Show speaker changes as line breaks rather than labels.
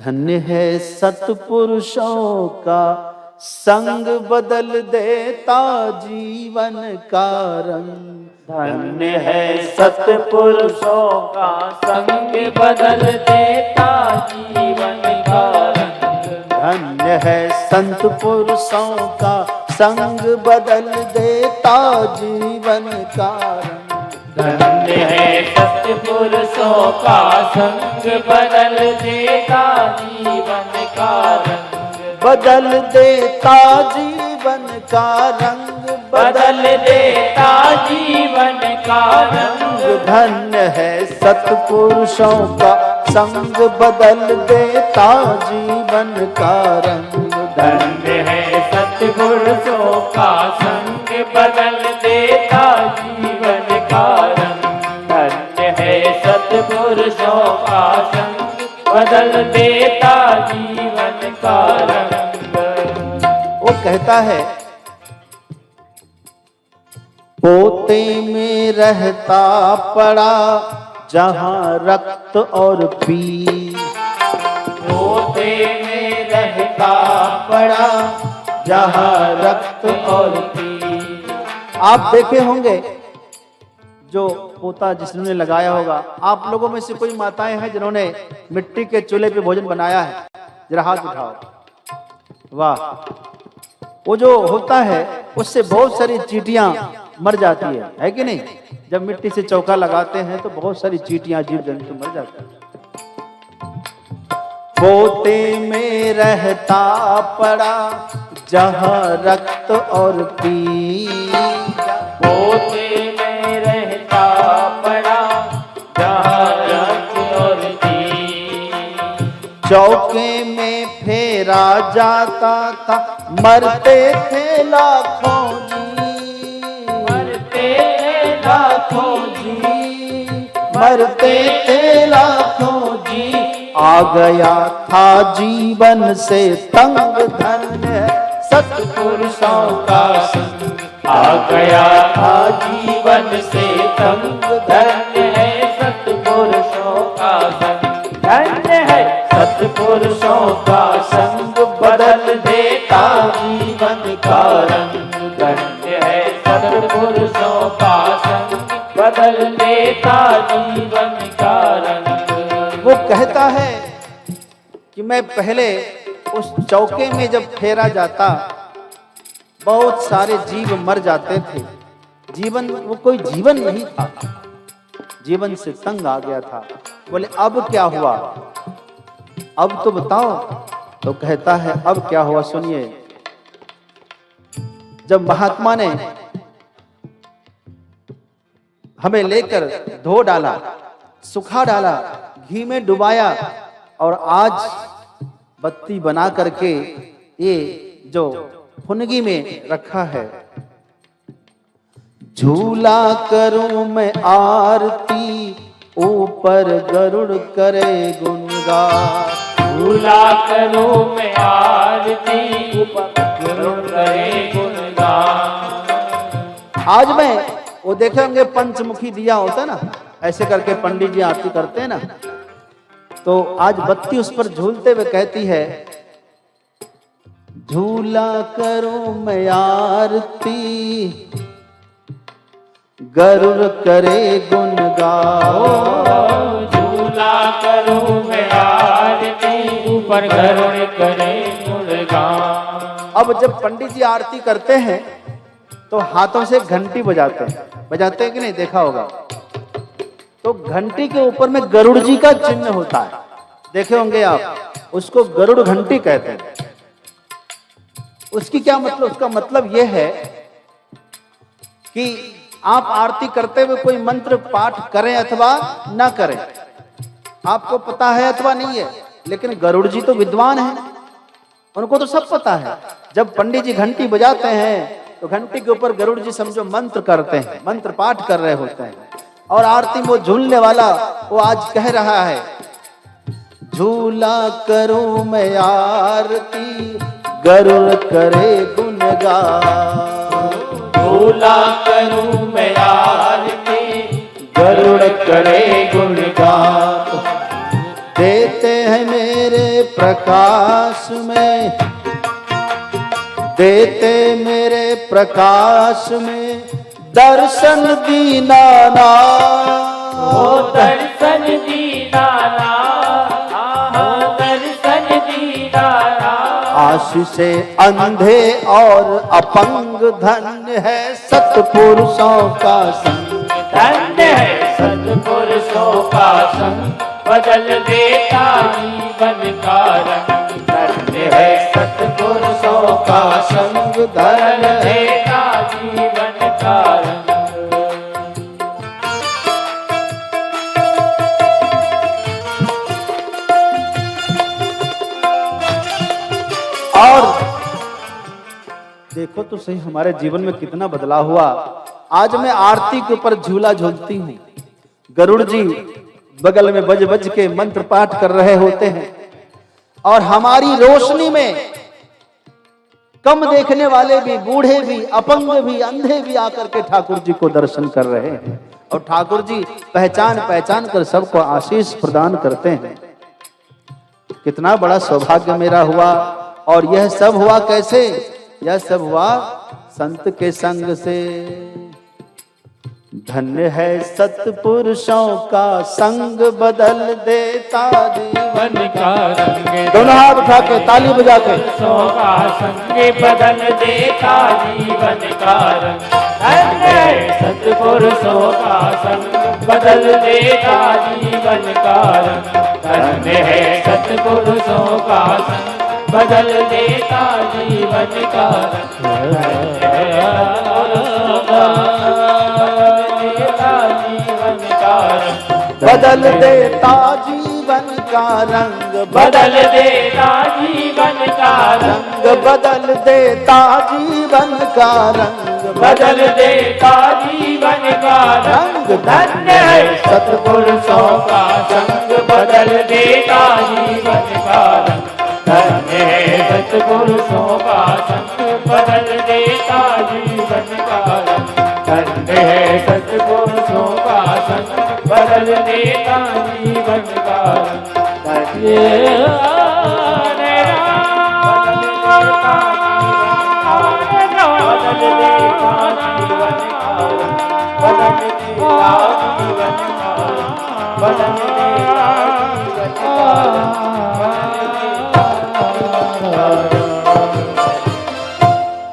धन्य है सत्पुरुषों का संग बदल देता जीवन का रंग।
धन्य है सत्पुरुषों का संग बदल देता जीवन का रंग।
धन्य है संत पुरुषों का संग बदल देता जीवन का रंग।
धन्य है सत्पुरुषों का संग बदल देता जीवन का रंग।
बदल देता जीवन का रंग,
बदल देता जीवन का रंग।
धन्य है सत्पुरुषों का संग बदल देता जीवन का रंग।
धन्य है सत्पुरुषों का संग बदल देता जीवन का रंग। धन्य है सत्पुरुषों का संग बदल देता जीवन का रंग।
वो कहता है पोते में रहता पड़ा जहां रक्त और पीर।
पोते में रहता
पड़ा जहां रक्त और पीर। आप देखे होंगे जो पोता जिसने लगाया होगा, आप लोगों में से कोई माताएं हैं जिन्होंने मिट्टी के चूल्हे पे भोजन बनाया है? जरा हाथ उठाओ। वाह, वो जो होता है उससे बहुत सारी चींटियां मर जाती है कि नहीं? जब मिट्टी से चौका लगाते हैं तो बहुत सारी चींटियां जीव जंतु मर जाते हैं। पोते में रहता पड़ा जहां रक्त और पीर।
पोते में रहता पड़ा जहां रक्त और पीर।
चौके में फेरा जाता था मरते थे लाखों जी।
मरते लाखों जी,
मरते थे लाखों जी। आ गया था जीवन से तंग, धन्य सत्पुरुषों का संग।
आ गया था जीवन से तंग। धन्य है सत्पुरुषों का संग। धन्य है सत्पुरुषों का संग बदल देता जीवन का रंग। धन्य है सत्पुरुषों का संग बदल देता जीवन का रंग।
वो कहता है कि मैं पहले उस चौके में जब फेरा जाता बहुत सारे जीव मर जाते थे। जीवन वो कोई जीवन नहीं था, जीवन से तंग आ गया था। बोले अब क्या हुआ, अब तो बताओ। तो कहता है अब क्या हुआ सुनिए। जब महात्मा ने हमें लेकर धो डाला, सुखा डाला, घी में डुबाया और आज बत्ती बना करके ये जो फुनगी में रखा है। झूला करूं मैं आरती ऊपर गरुड़ करे गुणगान।
झूला करूं मैं आरती ऊपर गरुड़ करे गुणगान।
आज मैं वो देखे होंगे पंचमुखी दिया होता है ना, ऐसे करके पंडित जी आरती करते हैं ना, तो आज बत्ती उस पर झूलते हुए कहती है झूला करूं मैं आरती गरुड़ करे गुणगान।
झूला करूं मैं आरती ऊपर गरुड़ करे गुणगान।
अब जब पंडित जी आरती करते हैं तो हाथों से घंटी बजाते हैं कि नहीं, देखा होगा। तो घंटी के ऊपर में गरुड़ जी का चिन्ह होता है, देखे होंगे आप, उसको गरुड़ घंटी कहते हैं। उसकी क्या मतलब, उसका मतलब यह है कि आप आरती करते हुए कोई मंत्र पाठ करें अथवा ना करें, आपको पता है अथवा नहीं है, लेकिन गरुड़ जी तो विद्वान हैं, उनको तो सब पता है। जब पंडित जी घंटी बजाते हैं तो घंटी के ऊपर गरुड़ जी समझो मंत्र करते हैं, मंत्र पाठ कर रहे होते हैं। और आरती में वो झूलने वाला वो आज कह रहा है झूला करूं मैं आरती गरुड़ करे गुणगान।
झूला करूं मैं आरती
गरुड़ करे गुणगान। देते हैं मेरे प्रकाश में, देते मेरे प्रकाश में दर्शन दीनानाथ।
हो दर्शन दीनानाथ, दर्शन दीनानाथ।
आशीषे अंधे और अपंग धन्य है सत्पुरुषों का संग।
धन्य है सत्पुरुषों का संग, बदल देता जीवन का रंग। धन्य है सत्पुरुषों का संग, बदल देता जीवन का रंग।
और देखो तो सही हमारे जीवन में कितना बदलाव हुआ। आज मैं आरती के ऊपर झूला झूलती हूँ, गरुड़ जी बगल में बज बज के मंत्र पाठ कर रहे होते हैं, और हमारी रोशनी में कम देखने वाले भी, बूढ़े भी, अपंग भी, अंधे भी आकर के ठाकुर जी को दर्शन कर रहे हैं। और ठाकुर जी पहचान पहचान कर सबको आशीष प्रदान करते हैं। कितना बड़ा सौभाग्य मेरा हुआ। और यह सब हुआ कैसे? यह सब हुआ संत के संग से। धन्य है सत्पुरुषों का संग, बदल देता जीवन
का रंग।
दोनों हाथ उठा के ताली बजा के।
सत्पुरुषों का संग बदल देता जीवन का रंग। धन्य है सत्पुरुषों का संग, बदल देता जीवन का रंग। धन्य है सत्पुरुषों का संग, बदल देता जीवन का रंग।
बदल देता जीवन का रंग,
बदल देता जीवन का रंग।
बदल देता जीवन का रंग,
बदल देता जीवन का रंग। धन्य है सत्पुरुषों का संग, बदल देता जीवन का रंग। धन्य है सत्पुरुषों का संग, बदल देता जीवन का रंग। धन्य है सत्पुरुषों का संग, बदल देता जीवन का रंग। बदल देता